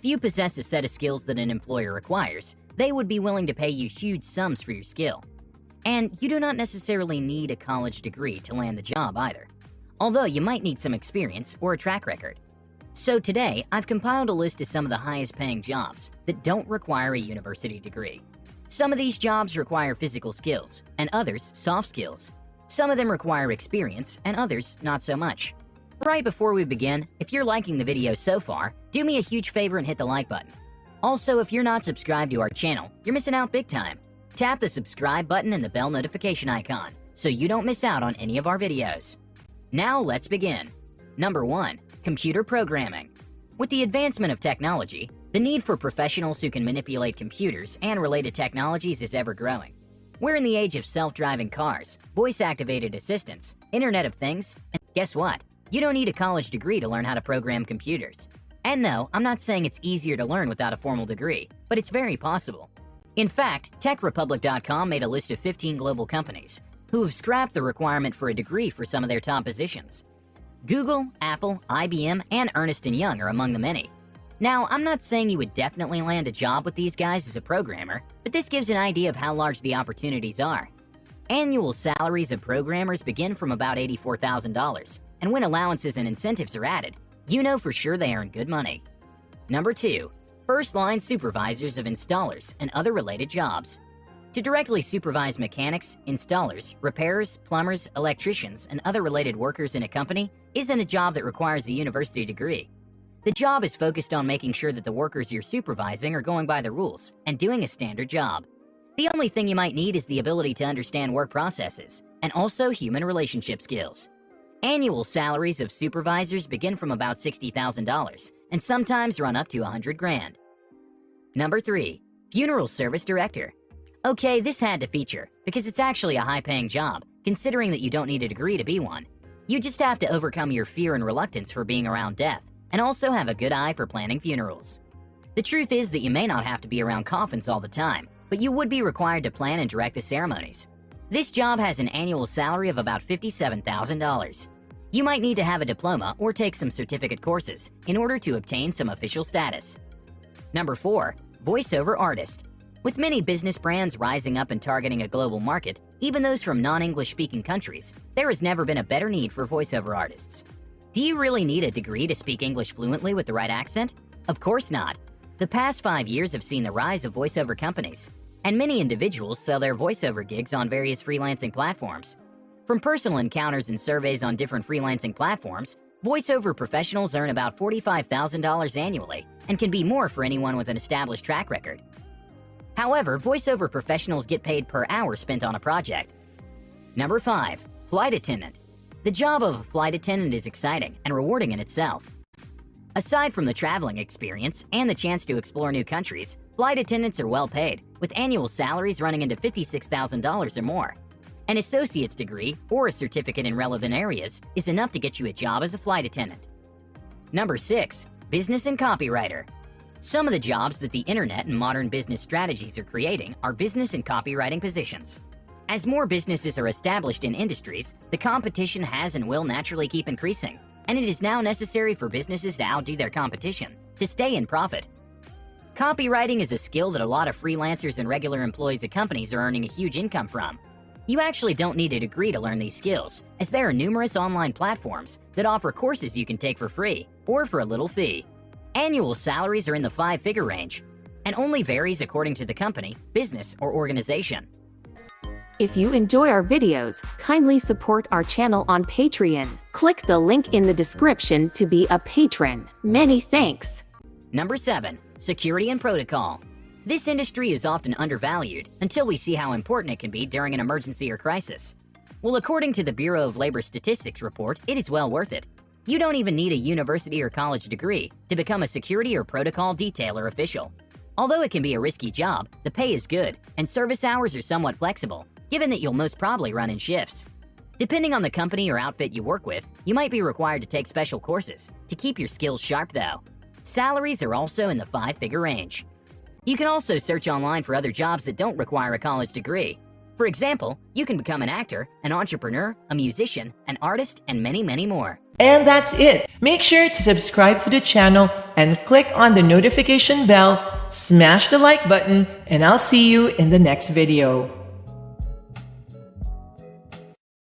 If you possess a set of skills that an employer requires, they would be willing to pay you huge sums for your skill. And you do not necessarily need a college degree to land the job either, although you might need some experience or a track record. So today, I've compiled a list of some of the highest paying jobs that don't require a university degree. Some of these jobs require physical skills, and others soft skills. Some of them require experience, and others not so much. Right before we begin, if you're liking the video so far, do me a huge favor and hit the like button. Also, if you're not subscribed to our channel, you're missing out big time. Tap the subscribe button and the bell notification icon so you don't miss out on any of our videos. Now let's begin. Number 1. Computer programming. With the advancement of technology, the need for professionals who can manipulate computers and related technologies is ever growing. We're in the age of self-driving cars, voice-activated assistants, Internet of Things, and guess what? You don't need a college degree to learn how to program computers. And no, I'm not saying it's easier to learn without a formal degree, but it's very possible. In fact, TechRepublic.com made a list of 15 global companies who have scrapped the requirement for a degree for some of their top positions. Google, Apple, IBM, and Ernst & Young are among the many. Now, I'm not saying you would definitely land a job with these guys as a programmer, but this gives an idea of how large the opportunities are. Annual salaries of programmers begin from about $84,000, and when allowances and incentives are added, you know for sure they earn good money. Number 2. First-line supervisors of installers and other related jobs. To directly supervise mechanics, installers, repairers, plumbers, electricians, and other related workers in a company isn't a job that requires a university degree. The job is focused on making sure that the workers you're supervising are going by the rules and doing a standard job. The only thing you might need is the ability to understand work processes and also human relationship skills. Annual salaries of supervisors begin from about $60,000 and sometimes run up to $100,000. Number 3. Funeral service director. Okay, this had to feature because it's actually a high-paying job, considering that you don't need a degree to be one. You just have to overcome your fear and reluctance for being around death, and also have a good eye for planning funerals. The truth is that you may not have to be around coffins all the time, but you would be required to plan and direct the ceremonies. This job has an annual salary of about $57,000. You might need to have a diploma or take some certificate courses in order to obtain some official status. Number 4. Voiceover Artist. With many business brands rising up and targeting a global market, even those from non-English speaking countries, there has never been a better need for voiceover artists. Do you really need a degree to speak English fluently with the right accent? Of course not. The past 5 years have seen the rise of voiceover companies, and many individuals sell their voiceover gigs on various freelancing platforms. From personal encounters and surveys on different freelancing platforms, voiceover professionals earn about $45,000 annually and can be more for anyone with an established track record. However, voiceover professionals get paid per hour spent on a project. Number 5. Flight attendant. The job of a flight attendant is exciting and rewarding in itself. Aside from the traveling experience and the chance to explore new countries, flight attendants are well paid, with annual salaries running into $56,000 or more. An associate's degree or a certificate in relevant areas is enough to get you a job as a flight attendant. Number 6. Business and copywriter. Some of the jobs that the internet and modern business strategies are creating are business and copywriting positions. As more businesses are established in industries, the competition has and will naturally keep increasing, and it is now necessary for businesses to outdo their competition to stay in profit. Copywriting is a skill that a lot of freelancers and regular employees of companies are earning a huge income from. You actually don't need a degree to learn these skills, as there are numerous online platforms that offer courses you can take for free or for a little fee. Annual salaries are in the 5-figure range and only varies according to the company, business, or organization. If you enjoy our videos, kindly support our channel on Patreon. Click the link in the description to be a patron. Many thanks. Number 7. Security and protocol. This industry is often undervalued until we see how important it can be during an emergency or crisis. Well, according to the Bureau of Labor Statistics report, it is well worth it. You don't even need a university or college degree to become a security or protocol detailer official. Although it can be a risky job, the pay is good, and service hours are somewhat flexible, given that you'll most probably run in shifts. Depending on the company or outfit you work with, you might be required to take special courses to keep your skills sharp though. Salaries are also in the 5-figure range. You can also search online for other jobs that don't require a college degree. For example, you can become an actor, an entrepreneur, a musician, an artist, and many, many more. And that's it. Make sure to subscribe to the channel and click on the notification bell, smash the like button, and I'll see you in the next video.